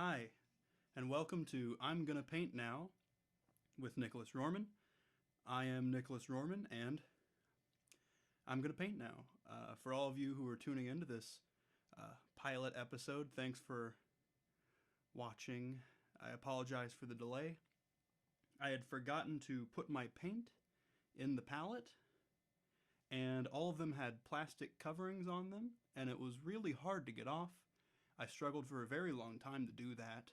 Hi, and welcome to I'm Gonna Paint Now with Nicholas Rohrman. I am Nicholas Rohrman, and I'm gonna paint now. For all of you who are tuning into this pilot episode, thanks for watching. I apologize for the delay. I had forgotten to put my paint in the palette, and all of them had plastic coverings on them, and it was really hard to get off. I struggled for a very long time to do that,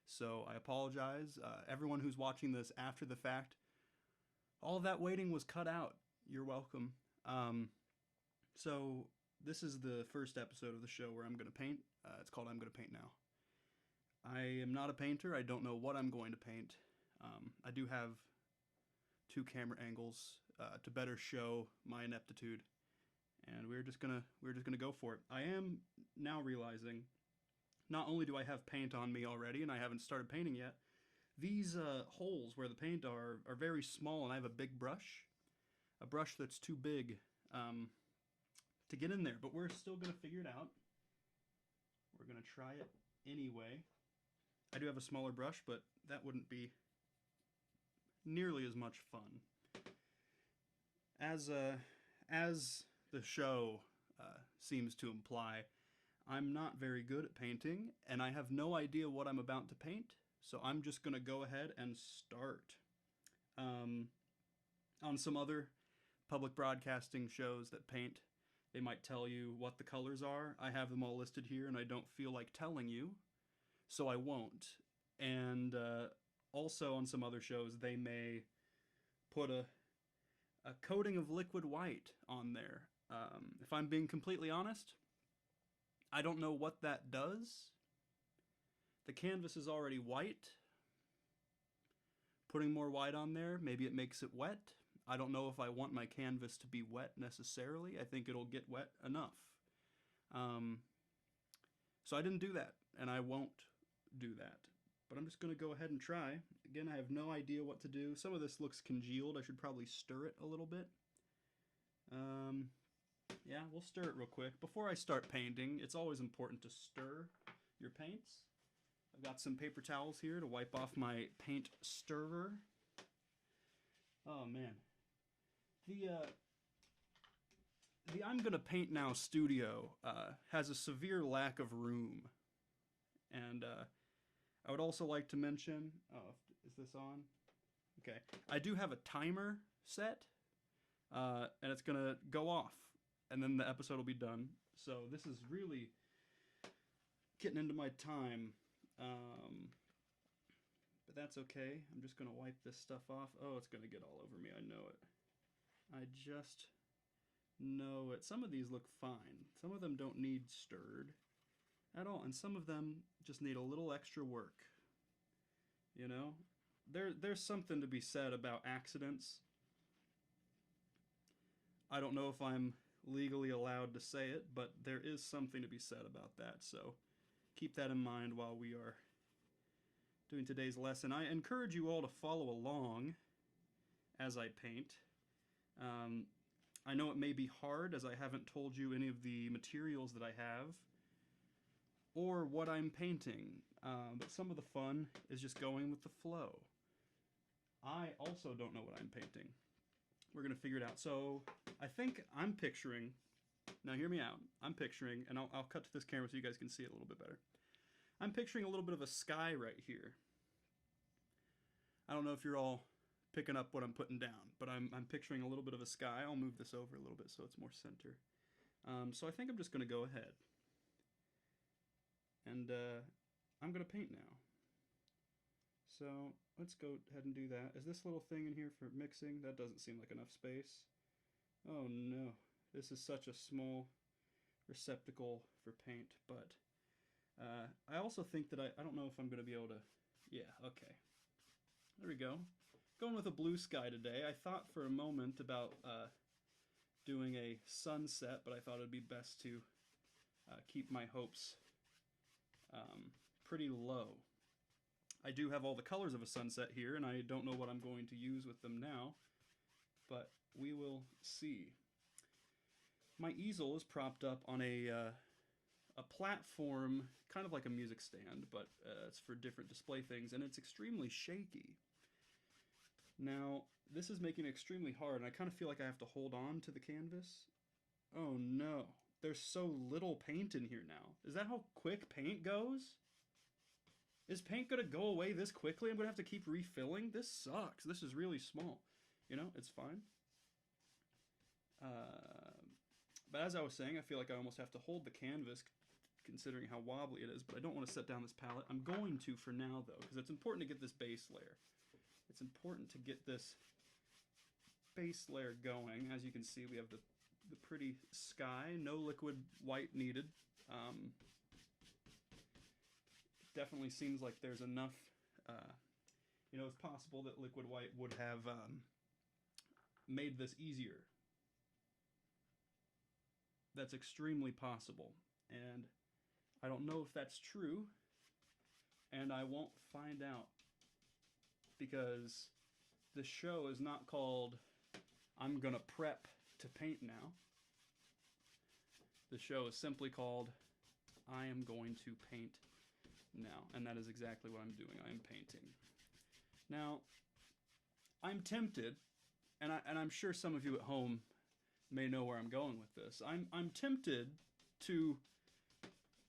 so I apologize. Everyone who's watching this after the fact, all of that waiting was cut out. You're welcome. So this is the first episode of the show where I'm going to paint. It's called I'm Going to Paint Now. I am not a painter. I don't know what I'm going to paint. I do have two camera angles to better show my ineptitude, and we're just gonna go for it. I am now realizing, not only do I have paint on me already, and I haven't started painting yet, these holes where the paint are very small, and I have a big brush, a brush that's too big to get in there. But we're still gonna figure it out. We're gonna try it anyway. I do have a smaller brush, but that wouldn't be nearly as much fun. As the show seems to imply, I'm not very good at painting, and I have no idea what I'm about to paint, so I'm just going to go ahead and start. On some other public broadcasting shows that paint, they might tell you what the colors are. I have them all listed here, and I don't feel like telling you, so I won't. And also on some other shows, they may put a coating of liquid white on there. If I'm being completely honest, I don't know what that does. The canvas is already white. Putting more white on there, maybe it makes it wet. I don't know if I want my canvas to be wet necessarily. I think it'll get wet enough. So I didn't do that, and I won't do that. But I'm just going to go ahead and try. Again, I have no idea what to do. Some of this looks congealed. I should probably stir it a little bit. Yeah, we'll stir it real quick. Before I start painting, it's always important to stir your paints. I've got some paper towels here to wipe off my paint stirrer. Oh man. The I'm Gonna Paint Now studio has a severe lack of room. And I would also like to mention, is this on? Okay. I do have a timer set, and it's gonna go off, and then the episode will be done. So this is really getting into my time, but that's okay. I'm just gonna wipe this stuff off. Oh, it's gonna get all over me. I know it. I just know it. Some of these look fine. Some of them don't need stirred at all, and some of them just need a little extra work. You know, there's something to be said about accidents. I don't know if I'm legally allowed to say it, but there is something to be said about that, so keep that in mind while we are doing today's lesson. I encourage you all to follow along as I paint. I know it may be hard, as I haven't told you any of the materials that I have or what I'm painting, but some of the fun is just going with the flow. I also don't know what I'm painting. We're going to figure it out. So I think I'm picturing, now hear me out, I'm picturing, and I'll cut to this camera so you guys can see it a little bit better. I'm picturing a little bit of a sky right here. I don't know if you're all picking up what I'm putting down, but I'm picturing a little bit of a sky. I'll move this over a little bit so it's more center. So I think I'm just going to go ahead. And I'm going to paint now. So let's go ahead and do that. Is this little thing in here for mixing? That doesn't seem like enough space. Oh no, this is such a small receptacle for paint, but I also think that I don't know if I'm going to be able to, yeah, okay. There we go. Going with a blue sky today. I thought for a moment about doing a sunset, but I thought it'd be best to keep my hopes pretty low. I do have all the colors of a sunset here, and I don't know what I'm going to use with them now, but we will see. My easel is propped up on a a platform, kind of like a music stand, but it's for different display things, and it's extremely shaky. Now, this is making it extremely hard, and I kind of feel like I have to hold on to the canvas. Oh no, there's so little paint in here now. Is that how quick paint goes? Is paint gonna go away this quickly? I'm gonna have to keep refilling? This sucks. This is really small. You know, it's fine. But as I was saying, I feel like I almost have to hold the canvas considering how wobbly it is, but I don't want to set down this palette. I'm going to for now, though, because it's important to get this base layer. It's important to get this base layer going. As you can see, we have the pretty sky, no liquid white needed. Definitely seems like there's enough, you know, it's possible that liquid white would have made this easier. That's extremely possible, and I don't know if that's true, and I won't find out, because the show is not called I'm gonna prep to paint now. The show is simply called I am going to paint now, and that is exactly what I'm doing. I am painting. Now, I'm tempted, and I'm sure some of you at home may know where I'm going with this. I'm tempted to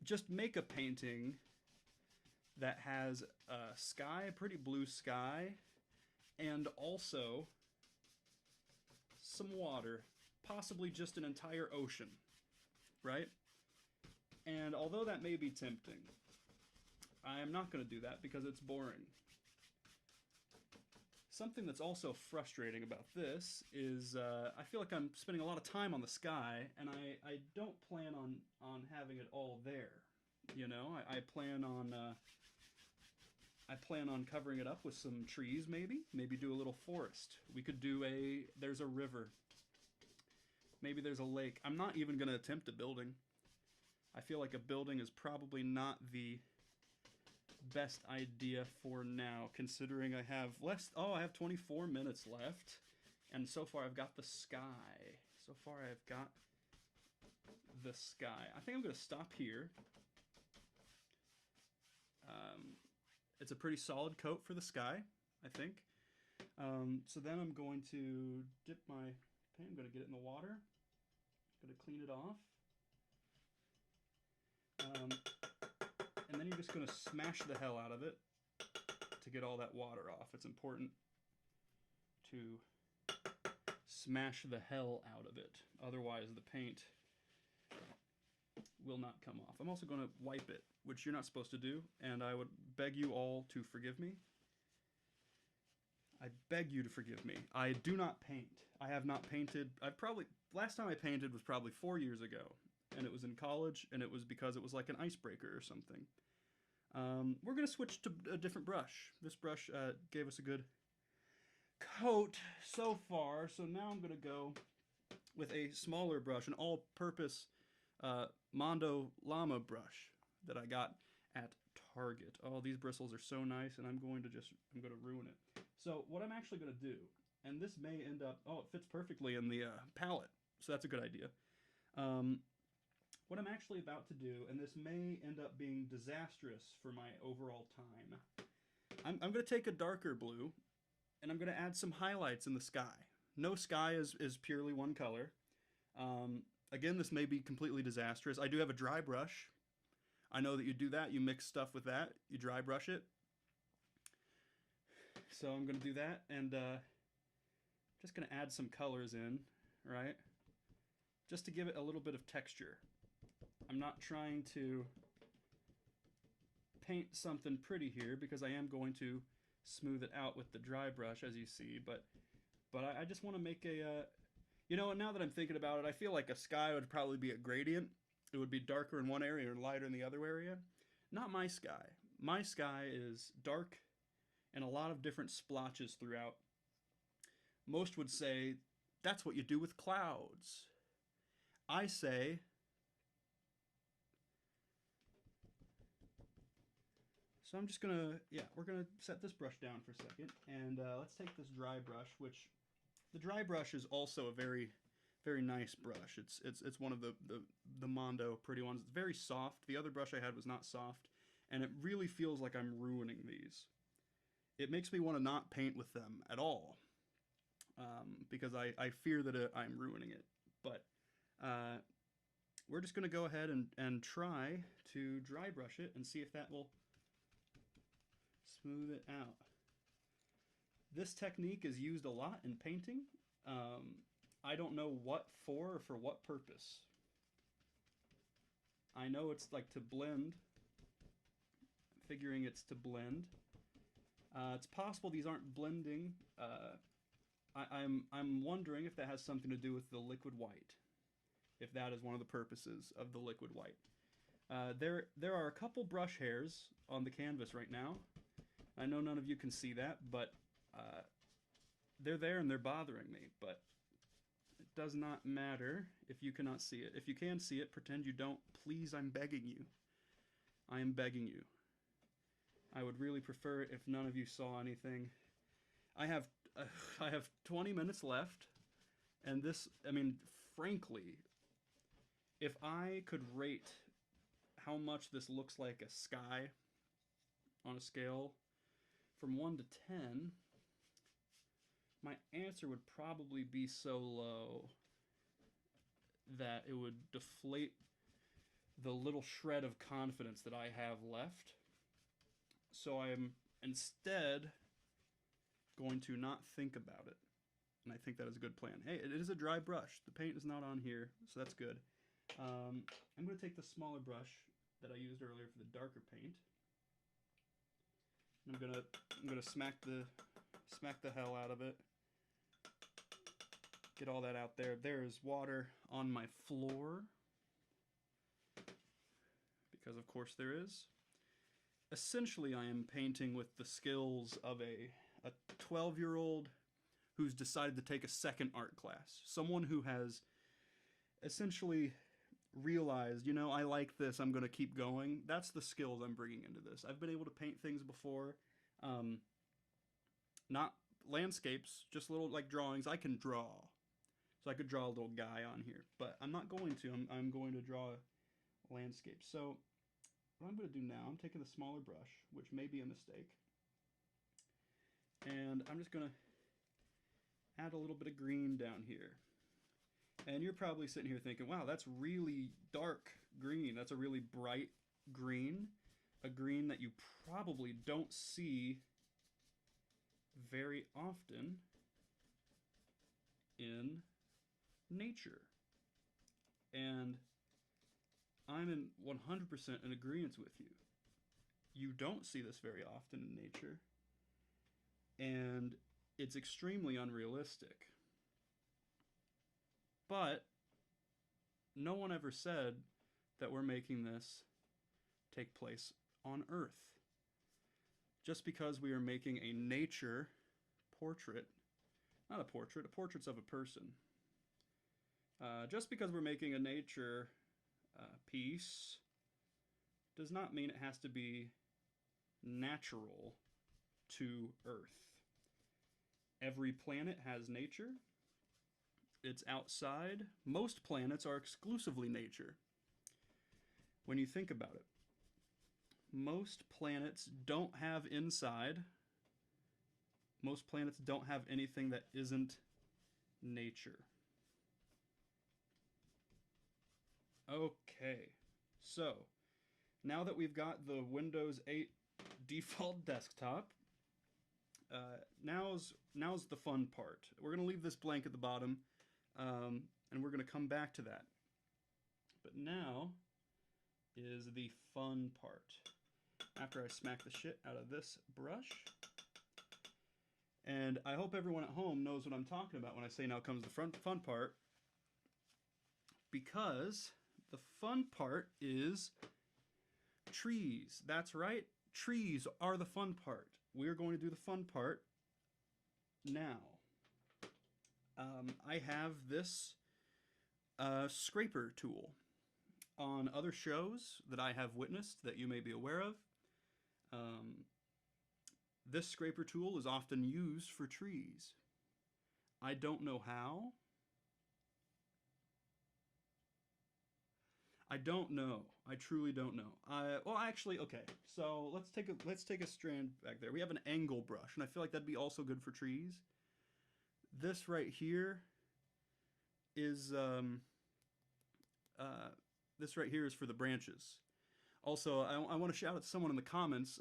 just make a painting that has a sky, a pretty blue sky, and also some water, possibly just an entire ocean, right? And although that may be tempting, I am not going to do that because it's boring. Something that's also frustrating about this is I feel like I'm spending a lot of time on the sky, and I don't plan on having it all there. You know, I plan on covering it up with some trees, maybe do a little forest. We could do there's a river. Maybe there's a lake. I'm not even going to attempt a building. I feel like a building is probably not the best idea for now, considering I have I have 24 minutes left, and so far I've got the sky. So far I've got the sky. I think I'm going to stop here. It's a pretty solid coat for the sky, I think. So then I'm going to dip my paint. I'm going to get it in the water. I'm going to clean it off. And then you're just going to smash the hell out of it to get all that water off. It's important to smash the hell out of it. Otherwise, the paint will not come off. I'm also going to wipe it, which you're not supposed to do, and I would beg you all to forgive me. I beg you to forgive me. I do not paint. I have not painted. Last time I painted was probably 4 years ago, and it was in college, and it was because it was like an icebreaker or something. We're going to switch to a different brush. This brush gave us a good coat so far, so now I'm going to go with a smaller brush, an all-purpose Mondo Llama brush that I got at Target. Oh, these bristles are so nice, and I'm going to ruin it. So what I'm actually going to do, and this may end up, oh, it fits perfectly in the palette, so that's a good idea. What I'm actually about to do, and this may end up being disastrous for my overall time, I'm going to take a darker blue, and I'm going to add some highlights in the sky. No sky is purely one color. Again, this may be completely disastrous. I do have a dry brush. I know that you do that. You mix stuff with that. You dry brush it. So I'm going to do that, and just going to add some colors in, right? Just to give it a little bit of texture. I'm not trying to paint something pretty here because I am going to smooth it out with the dry brush, as you see, but I just want to make a, you know, and now that I'm thinking about it, I feel like a sky would probably be a gradient. It would be darker in one area and lighter in the other area. Not my sky. My sky is dark and a lot of different splotches throughout. Most would say, that's what you do with clouds. I say, so I'm just gonna, we're gonna set this brush down for a second, and let's take this dry brush, which the dry brush is also a very, very nice brush. It's one of the Mondo pretty ones. It's very soft. The other brush I had was not soft, and it really feels like I'm ruining these. It makes me want to not paint with them at all, because I fear that I'm ruining it. But we're just going to go ahead and try to dry brush it and see if that will smooth it out. This technique is used a lot in painting. I don't know what for or for what purpose. I know it's like to blend. I'm figuring it's to blend. It's possible these aren't blending. I'm wondering if that has something to do with the liquid white. If that is one of the purposes of the liquid white. There are a couple brush hairs on the canvas right now. I know none of you can see that, but they're there and they're bothering me. But it does not matter if you cannot see it. If you can see it, pretend you don't. Please, I'm begging you. I am begging you. I would really prefer it if none of you saw anything. I have 20 minutes left, and this, I mean, frankly, if I could rate how much this looks like a sky on a scale from 1 to 10, my answer would probably be so low that it would deflate the little shred of confidence that I have left. So I am instead going to not think about it. And I think that is a good plan. Hey, it is a dry brush. The paint is not on here, so that's good. I'm going to take the smaller brush that I used earlier for the darker paint. And I'm gonna smack the hell out of it. Get all that out there. There is water on my floor, because of course there is. Essentially, I am painting with the skills of a 12-year-old who's decided to take a second art class. Someone who has essentially realized, you know, I like this, I'm going to keep going. That's the skills I'm bringing into this. I've been able to paint things before. Not landscapes, just little like drawings. I can draw. So I could draw a little guy on here, but I'm not going to. I'm going to draw landscapes. So what I'm going to do now, I'm taking the smaller brush, which may be a mistake, and I'm just going to add a little bit of green down here. And you're probably sitting here thinking, wow, that's really dark green. That's a really bright green. A green that you probably don't see very often in nature. And I'm in 100% in agreement with you. You don't see this very often in nature. And it's extremely unrealistic. But no one ever said that we're making this take place on Earth. Just because we are making a nature portrait, not a portrait, a portrait's of a person. Just because we're making a nature piece does not mean it has to be natural to Earth. Every planet has nature. It's outside. Most planets are exclusively nature. When you think about it, most planets don't have inside. Most planets don't have anything that isn't nature. Okay, so now that we've got the Windows 8 default desktop, now's the fun part. We're going to leave this blank at the bottom, and we're going to come back to that. But now is the fun part. After I smack the shit out of this brush. And I hope everyone at home knows what I'm talking about when I say now comes the fun part. Because the fun part is trees. That's right. Trees are the fun part. We're going to do the fun part now. I have this scraper tool. On other shows that I have witnessed that you may be aware of, this scraper tool is often used for trees. I don't know how. I don't know. I truly don't know. Well, actually, okay. So let's take a strand back there. We have an angle brush, and I feel like that'd be also good for trees. This right here is this right here is for the branches. Also, I want to shout out to someone in the comments.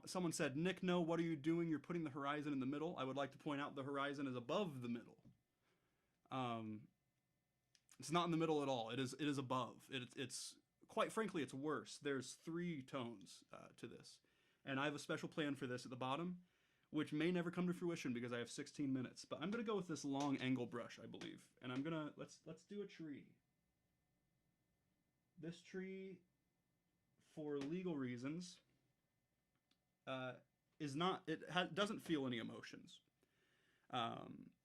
Someone said, "Nick, no, what are you doing? You're putting the horizon in the middle." I would like to point out the horizon is above the middle. Um, it's not in the middle at all. It is above. It's quite frankly, it's worse. There's 3 tones to this, and I have a special plan for this at the bottom, which may never come to fruition because I have 16 minutes. But I'm gonna go with this long angle brush, I believe, and I'm gonna let's do a tree. This tree, for legal reasons, is not doesn't feel any emotions,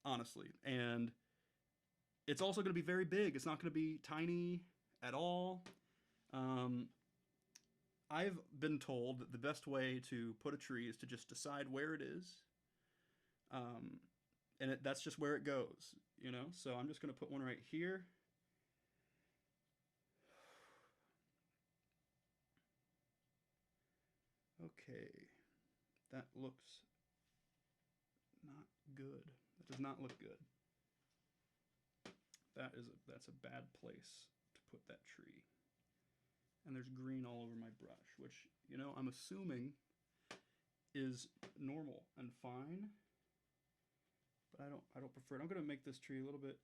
honestly, and it's also going to be very big. It's not going to be tiny at all. I've been told that the best way to put a tree is to just decide where it is, and that's just where it goes, you know. So I'm just going to put one right here. Okay, that looks not good. That does not look good. That's a bad place to put that tree. And there's green all over my brush, which, you know, I'm assuming is normal and fine. But I don't prefer it. I'm gonna make this tree a little bit.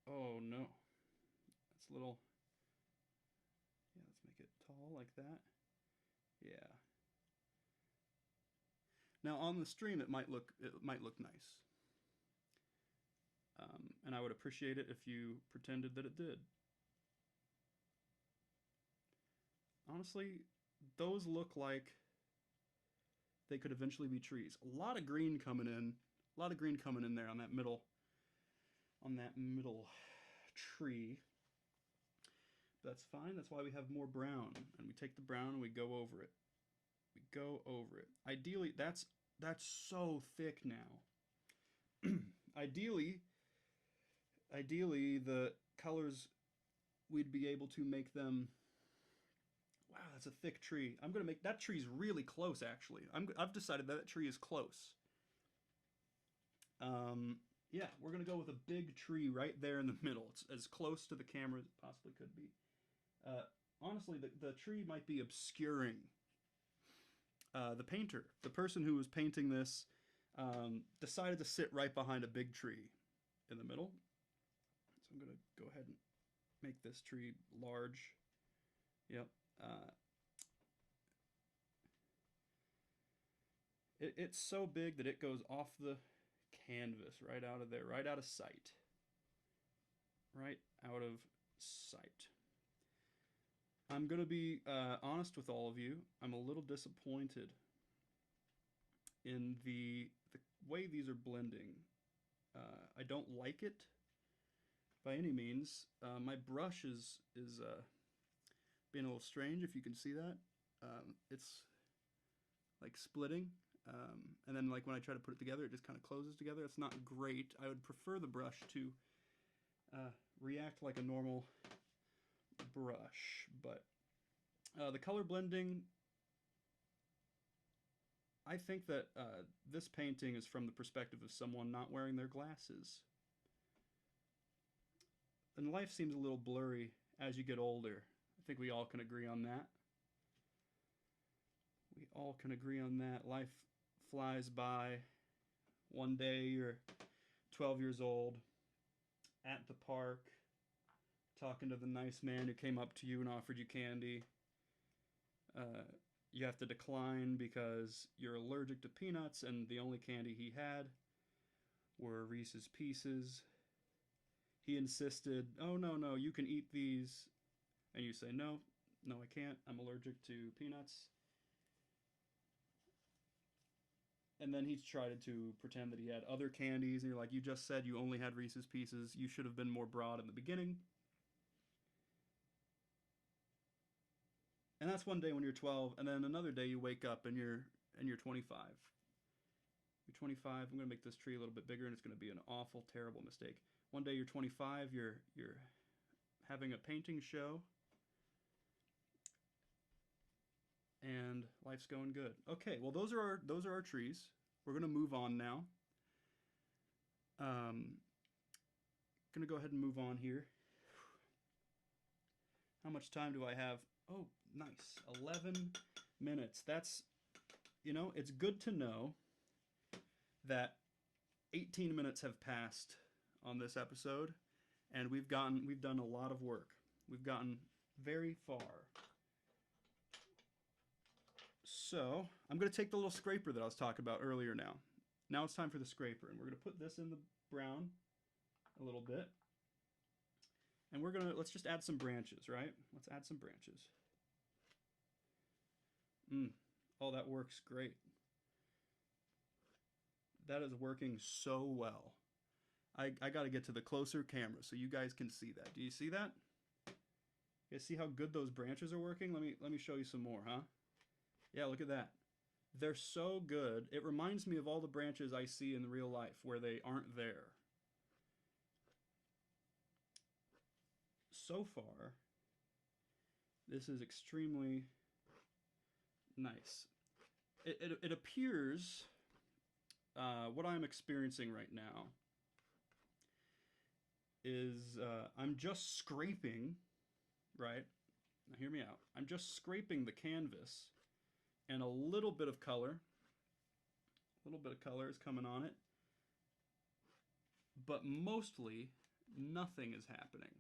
Oh no. That's a little. Yeah, let's make it tall like that. Yeah. Now on the stream it might look nice. And I would appreciate it if you pretended that it did. Honestly, those look like they could eventually be trees. A lot of green coming in. A lot of green coming in there on that middle tree. That's fine. That's why we have more brown. And we take the brown and we go over it. We go over it. Ideally, that's so thick now. Ideally, the colors, we'd be able to make them. Wow, that's a thick tree. I'm gonna make that tree's really close. Actually, I've decided that tree is close. Yeah, we're gonna go with a big tree right there in the middle. It's as close to the camera as it possibly could be. Honestly, the tree might be obscuring the painter. The person who was painting this decided to sit right behind a big tree in the middle. So I'm going to go ahead and make this tree large. Yep. It's so big that it goes off the canvas, right out of there, right out of sight. Right out of sight. I'm going to be honest with all of you. I'm a little disappointed in the way these are blending. I don't like it by any means. My brush is being a little strange, if you can see that. It's like splitting. And then like when I try to put it together, it just kind of closes together. It's not great. I would prefer the brush to react like a normal brush, but the color blending, I think that this painting is from the perspective of someone not wearing their glasses. And life seems a little blurry as you get older. I think we all can agree on that. We all can agree on that. Life flies by. One day you're 12 years old at the park, talking to the nice man who came up to you and offered you candy. You have to decline because you're allergic to peanuts, and the only candy he had were Reese's Pieces. He insisted, "Oh, no, you can eat these." And you say, no, I can't. I'm allergic to peanuts. And then he's tried to pretend that he had other candies, and you're like, you just said you only had Reese's Pieces. You should have been more broad in the beginning. And that's one day when you're 12, and then another day you wake up and you're 25. You're 25. I'm going to make this tree a little bit bigger, and it's going to be an awful, terrible mistake. One day you're 25. You're having a painting show. and life's going good. Okay, well those are our trees. We're gonna move on now. Gonna go ahead and move on here. How much time do I have? Oh, nice. 11 minutes. That's, it's good to know that 18 minutes have passed on this episode, and we've done a lot of work. We've gotten very far. So I'm going to take the little scraper that I was talking about earlier now. Now it's time for the scraper, and we're going to put this in the brown a little bit. And let's just add some branches, right? Let's add some branches. Oh, that works great. That is working so well. I got to get to the closer camera so you guys can see that. Do you see that? You guys see how good those branches are working? Let me show you some more, huh? Yeah, look at that. They're so good. It reminds me of all the branches I see in real life where they aren't there. So far, this is extremely nice. It appears what I'm experiencing right now is I'm just scraping, right? Now hear me out. I'm just scraping the canvas, and a little bit of color is coming on it, but mostly nothing is happening.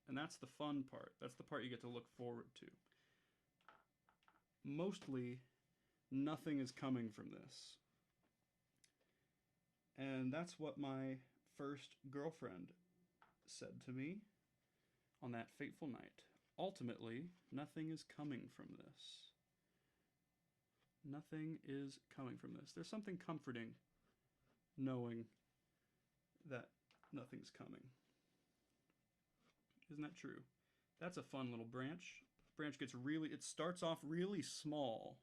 And that's the fun part. That's the part you get to look forward to. Mostly nothing is coming from this. And that's what my first girlfriend said to me on that fateful night. Ultimately, nothing is coming from this. Nothing is coming from this. There's something comforting knowing that nothing's coming. Isn't that true? That's a fun little branch. Branch gets it starts off really small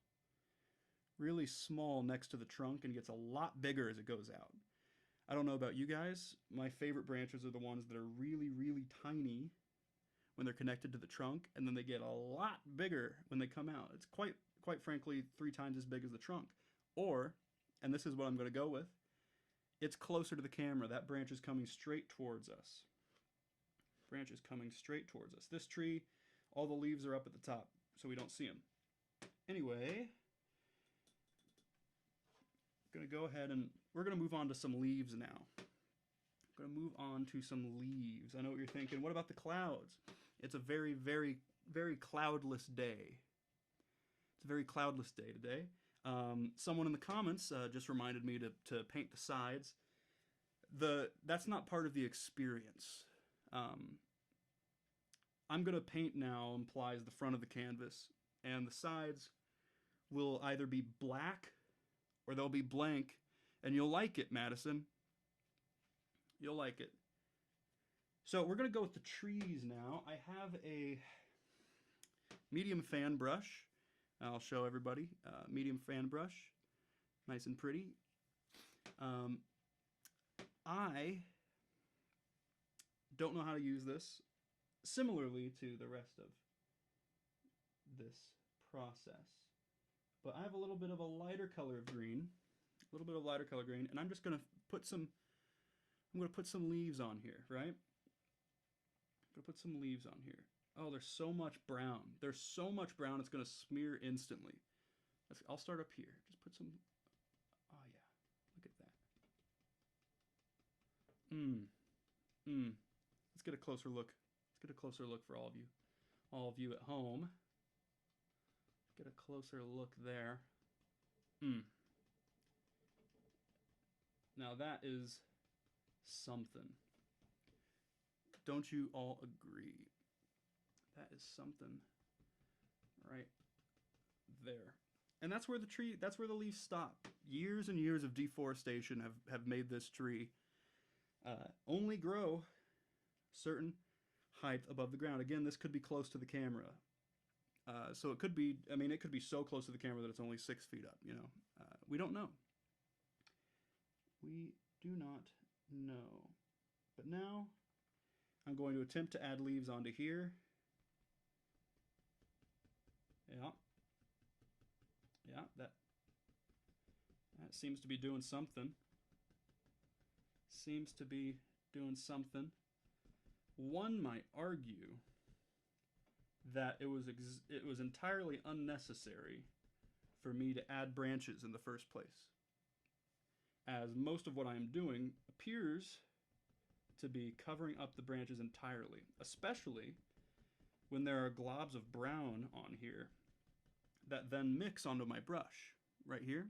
next to the trunk and gets a lot bigger as it goes out. I don't know about you guys. My favorite branches are the ones that are really, really tiny when they're connected to the trunk, and then they get a lot bigger when they come out. It's quite frankly 3 times as big as the trunk. Or, and this is what I'm going to go with, it's closer to the camera. That branch is coming straight towards us. Branch is coming straight towards us. This tree, all the leaves are up at the top, so we don't see them. Anyway, I'm going to go ahead and we're going to move on to some leaves now. I'm going to move on to some leaves. I know what you're thinking. What about the clouds? It's a very, very, very cloudless day. It's a very cloudless day today. Someone in the comments just reminded me to paint the sides. That's not part of the experience. I'm going to paint now implies the front of the canvas, and the sides will either be black or they'll be blank, and you'll like it, Madison. You'll like it. So we're going to go with the trees now. I have a medium fan brush. I'll show everybody. Medium fan brush. Nice and pretty. I don't know how to use this. Similarly to the rest of this process. But I have a little bit of a lighter color of green. A little bit of lighter color green. And I'm just going to put some leaves on here, right? I'm going to put some leaves on here. Oh, there's so much brown. There's so much brown, it's going to smear instantly. I'll start up here. Just put some... Oh, yeah. Look at that. Let's get a closer look. Let's get a closer look for all of you at home. Get a closer look there. Now that is something. Don't you all agree? That is something right there. And that's where the leaves stop. Years and years of deforestation have made this tree only grow certain height above the ground. Again, this could be close to the camera. So it could be, it could be so close to the camera that it's only 6 feet up, we don't know. We do not know. But now I'm going to attempt to add leaves onto here. Yeah. Yeah, that seems to be doing something. Seems to be doing something. One might argue that it was entirely unnecessary for me to add branches in the first place, as most of what I am doing appears to be covering up the branches entirely, especially when there are globs of brown on here that then mix onto my brush right here.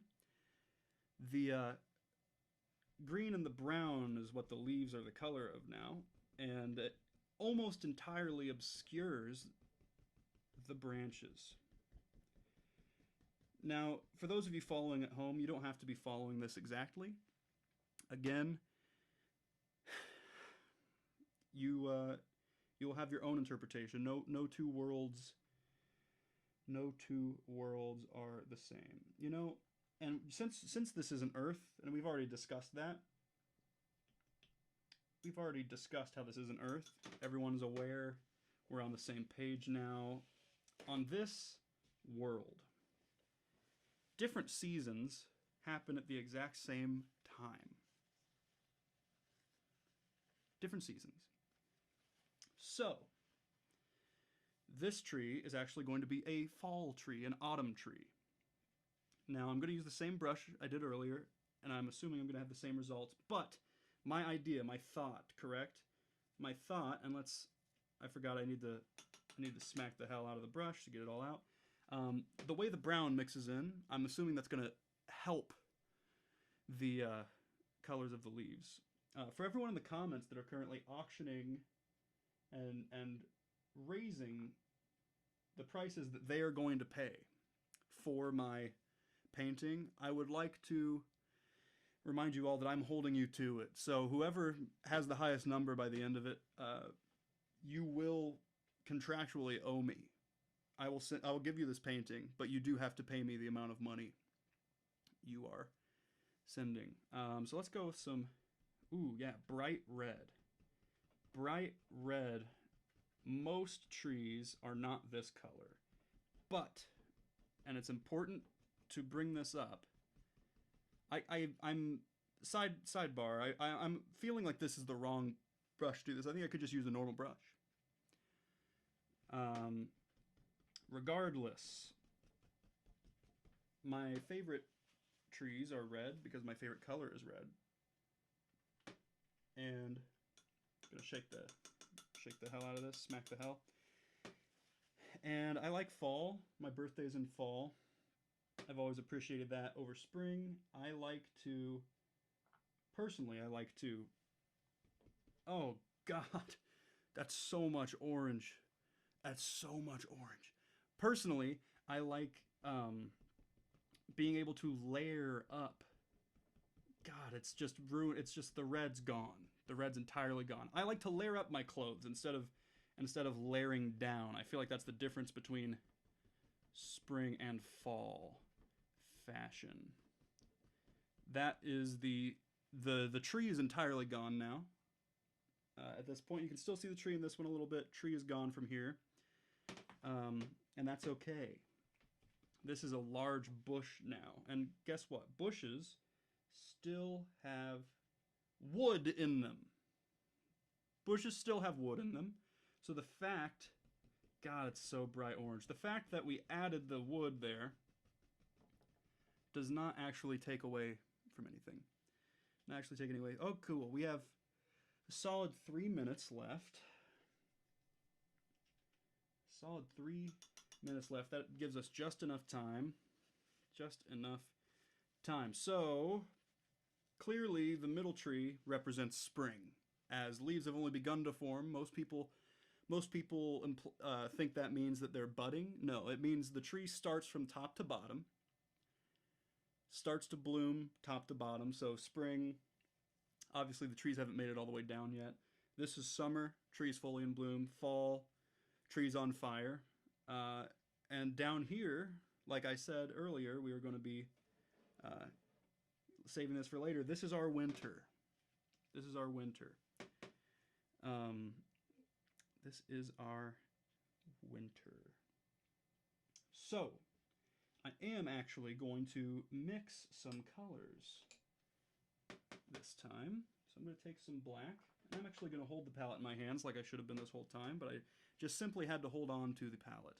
The green and the brown is what the leaves are the color of now, and it almost entirely obscures the branches. Now, for those of you following at home, you don't have to be following this exactly. Again, you'll have your own interpretation. No two worlds are the same. You know, and since this is an Earth, and we've already discussed that. We've already discussed how this is an Earth. Everyone's aware. We're on the same page now. On this world, different seasons happen at the exact same time. Different seasons. So, this tree is actually going to be a fall tree, an autumn tree. Now, I'm going to use the same brush I did earlier, and I'm assuming I'm going to have the same results, but my idea, my thought, correct? My thought, and I forgot I need to smack the hell out of the brush to get it all out. The way the brown mixes in, I'm assuming that's going to help the colors of the leaves. For everyone in the comments that are currently auctioning and raising the prices that they are going to pay for my painting, I would like to remind you all that I'm holding you to it. So whoever has the highest number by the end of it, you will contractually owe me. I will give you this painting, but you do have to pay me the amount of money you are sending. So let's go with some, ooh, yeah, bright red. Bright red. Most trees are not this color, but, and it's important to bring this up, I'm sidebar. I'm feeling like this is the wrong brush to do this. I think I could just use a normal brush. Regardless, my favorite trees are red because my favorite color is red. And I'm gonna shake the hell out of this, smack the hell. And I like fall. My birthday's in fall. I've always appreciated that over spring. Personally, I like to, oh God, that's so much orange. That's so much orange. Personally, I like being able to layer up. God, it's just ruined. It's just the red's gone. The red's entirely gone. I like to layer up my clothes instead of layering down. I feel like that's the difference between spring and fall fashion. That is the tree is entirely gone now. At this point, you can still see the tree in this one a little bit. Tree is gone from here. And that's okay. This is a large bush now. And guess what? Bushes still have wood in them. Bushes still have wood in them. So the fact, God, it's so bright orange. The fact that we added the wood there does not actually take away from anything. Not actually take any away. Oh, cool. We have a solid 3 minutes left. Solid 3 minutes left. That gives us just enough time. Just enough time. So, clearly the middle tree represents spring. As leaves have only begun to form, most people think that means that they're budding. No, it means the tree starts from top to bottom. Starts to bloom top to bottom. So spring, obviously the trees haven't made it all the way down yet. This is summer, trees fully in bloom. Fall, trees on fire. And down here, like I said earlier, we were going to be saving this for later. This is our winter. This is our winter. This is our winter. So, I am actually going to mix some colors this time. So I'm going to take some black, and I'm actually going to hold the palette in my hands like I should have been this whole time, but I just simply had to hold on to the palette.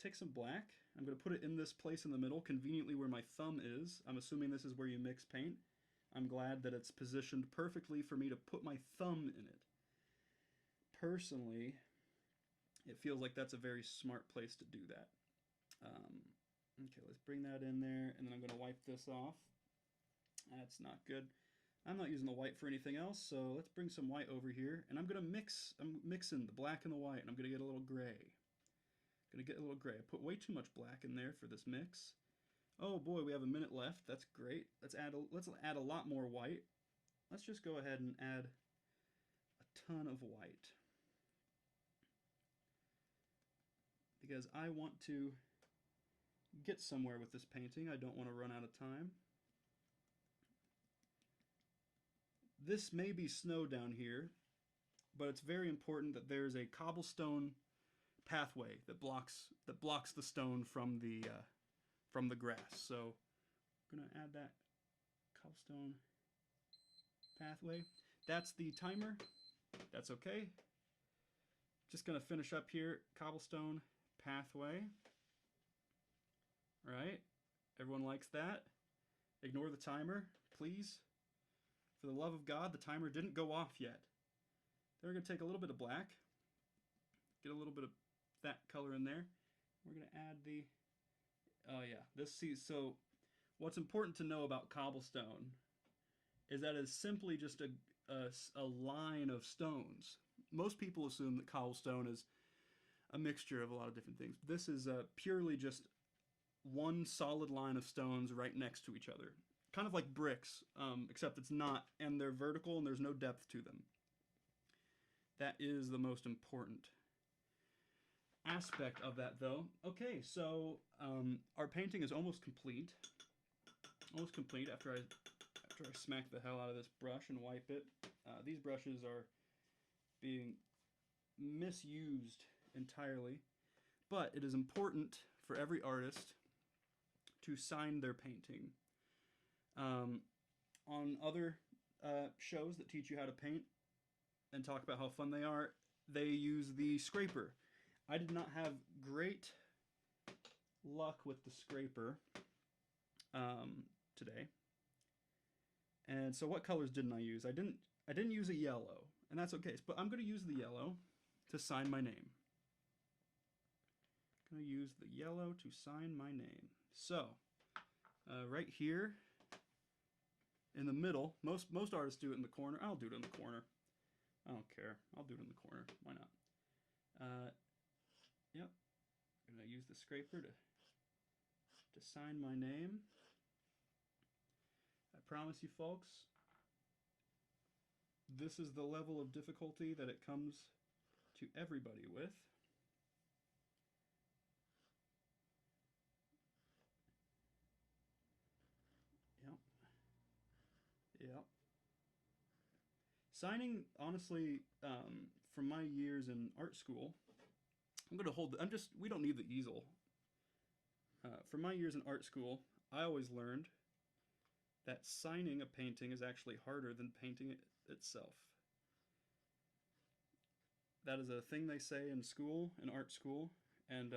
Take some black. I'm going to put it in this place in the middle, conveniently where my thumb is. I'm assuming this is where you mix paint. I'm glad that it's positioned perfectly for me to put my thumb in it. Personally, it feels like that's a very smart place to do that. Okay, let's bring that in there, and then I'm going to wipe this off. That's not good. I'm not using the white for anything else, so let's bring some white over here, and I'm mixing the black and the white, and I'm going to get a little gray. I put way too much black in there for this mix. Oh boy, we have a minute left. That's great. Let's add a lot more white. Let's just go ahead and add a ton of white, because I want to get somewhere with this painting. I don't want to run out of time. This may be snow down here, but it's very important that there's a cobblestone pathway that blocks the stone from the grass. So I'm gonna add that cobblestone pathway. That's the timer. That's okay. Just gonna finish up here. Cobblestone pathway. All right. Everyone likes that. Ignore the timer, please. For the love of God, the timer didn't go off yet. Then we're gonna take a little bit of black. Get a little bit of that color in there. We're gonna add the, oh yeah, so what's important to know about cobblestone is that it's simply just a line of stones. Most people assume that cobblestone is a mixture of a lot of different things. This is purely just one solid line of stones right next to each other. Kind of like bricks, except it's not, and they're vertical and there's no depth to them. That is the most important aspect of that, though. Okay, so our painting is almost complete. Almost complete after I smack the hell out of this brush and wipe it. These brushes are being misused entirely, but it is important for every artist to sign their painting. On other shows that teach you how to paint and talk about how fun they are, they use the scraper. I did not have great luck with the scraper today. And so what colors didn't I use? I didn't use a yellow, and that's okay. But I'm going to use the yellow to sign my name. I'm going to use the yellow to sign my name. So right here in the middle, most artists do it in the corner. I'll do it in the corner. I don't care. I'll do it in the corner. Why not? Yep. I'm going to use the scraper to sign my name. I promise you folks, this is the level of difficulty that it comes to everybody with. Yep. Yep. Signing, honestly, from my years in art school, I'm going to hold, we don't need the easel. From my years in art school, I always learned that signing a painting is actually harder than painting it itself. That is a thing they say in school, in art school, and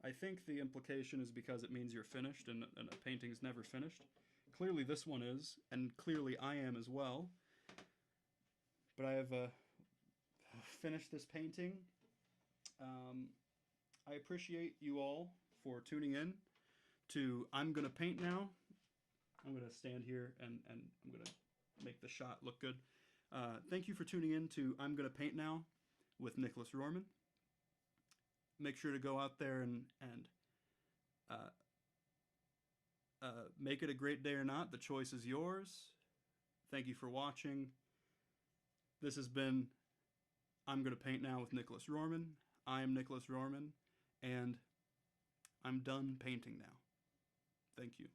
I think the implication is because it means you're finished, and a painting is never finished. Clearly this one is, and clearly I am as well. But I have finished this painting. I appreciate you all for tuning in to I'm Gonna Paint Now. I'm going to stand here and I'm going to make the shot look good. Thank you for tuning in to I'm Gonna Paint Now with Nicholas Rohrman. Make sure to go out there and make it a great day or not. The choice is yours. Thank you for watching. This has been I'm Gonna Paint Now with Nicholas Rohrman. I am Nicholas Rohrman, and I'm done painting now. Thank you.